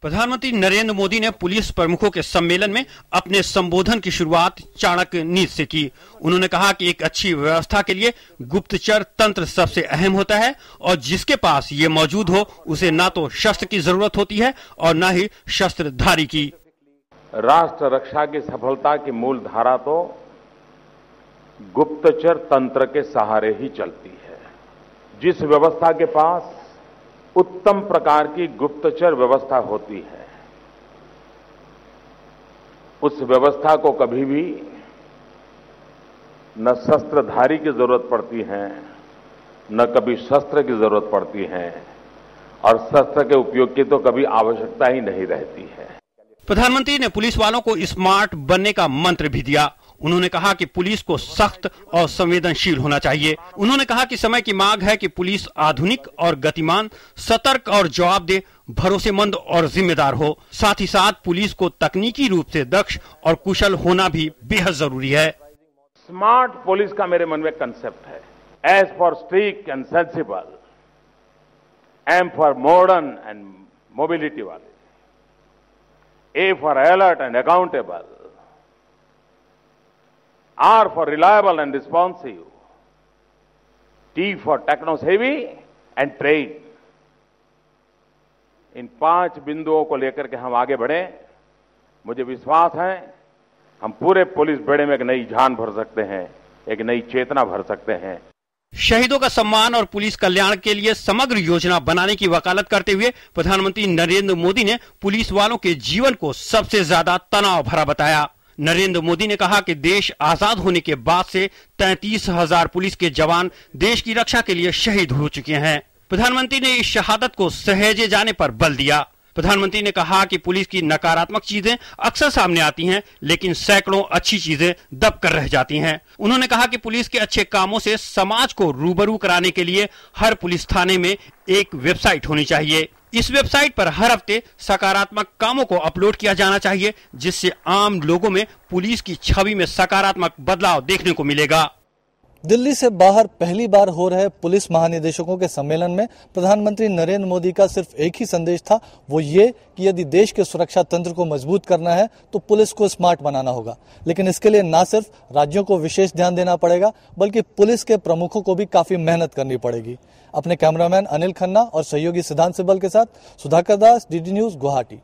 प्रधानमंत्री नरेंद्र मोदी ने पुलिस प्रमुखों के सम्मेलन में अपने संबोधन की शुरुआत चाणक्य नीति से की। उन्होंने कहा कि एक अच्छी व्यवस्था के लिए गुप्तचर तंत्र सबसे अहम होता है और जिसके पास ये मौजूद हो उसे ना तो शस्त्र की जरूरत होती है और न ही शस्त्रधारी की। राष्ट्र रक्षा की सफलता की मूल धारा तो गुप्तचर तंत्र के सहारे ही चलती है। जिस व्यवस्था के पास उत्तम प्रकार की गुप्तचर व्यवस्था होती है, उस व्यवस्था को कभी भी न शस्त्रधारी की जरूरत पड़ती है, न कभी शस्त्र की जरूरत पड़ती है और शस्त्र के उपयोग की तो कभी आवश्यकता ही नहीं रहती है। प्रधानमंत्री ने पुलिस वालों को स्मार्ट बनने का मंत्र भी दिया। उन्होंने कहा कि पुलिस को सख्त और संवेदनशील होना चाहिए। उन्होंने कहा कि समय की मांग है कि पुलिस आधुनिक और गतिमान, सतर्क और जवाबदेह, भरोसेमंद और जिम्मेदार हो। साथ ही साथ पुलिस को तकनीकी रूप से दक्ष और कुशल होना भी बेहद जरूरी है। स्मार्ट पुलिस का मेरे मन में कंसेप्ट है। S for strict and sensible, M for modern and mobility वाले, A for alert and accountable, R for reliable and responsive, T for techno-savvy and trained। इन 5 बिंदुओं को लेकर के हम आगे बढ़े। मुझे विश्वास है हम पूरे पुलिस बेड़े में एक नई जान भर सकते हैं, एक नई चेतना भर सकते हैं। शहीदों का सम्मान और पुलिस कल्याण के लिए समग्र योजना बनाने की वकालत करते हुए प्रधानमंत्री नरेंद्र मोदी ने पुलिस वालों के जीवन को सबसे ज्यादा तनाव भरा बताया। नरेंद्र मोदी ने कहा कि देश आजाद होने के बाद से 33,000 पुलिस के जवान देश की रक्षा के लिए शहीद हो चुके हैं। प्रधानमंत्री ने इस शहादत को सहेजे जाने पर बल दिया। प्रधानमंत्री ने कहा कि पुलिस की नकारात्मक चीजें अक्सर सामने आती हैं, लेकिन सैकड़ों अच्छी चीजें दब कर रह जाती हैं। उन्होंने कहा कि पुलिस के अच्छे कामों से समाज को रूबरू कराने के लिए हर पुलिस थाने में एक वेबसाइट होनी चाहिए। इस वेबसाइट पर हर हफ्ते सकारात्मक कामों को अपलोड किया जाना चाहिए, जिससे आम लोगों में पुलिस की छवि में सकारात्मक बदलाव देखने को मिलेगा। दिल्ली से बाहर पहली बार हो रहे पुलिस महानिदेशकों के सम्मेलन में प्रधानमंत्री नरेंद्र मोदी का सिर्फ एक ही संदेश था, वो ये कि यदि देश के सुरक्षा तंत्र को मजबूत करना है तो पुलिस को स्मार्ट बनाना होगा। लेकिन इसके लिए न सिर्फ राज्यों को विशेष ध्यान देना पड़ेगा, बल्कि पुलिस के प्रमुखों को भी काफी मेहनत करनी पड़ेगी। अपने कैमरामैन अनिल खन्ना और सहयोगी सिद्धांत सिब्बल के साथ सुधाकर दास, डीडी न्यूज, गुवाहाटी।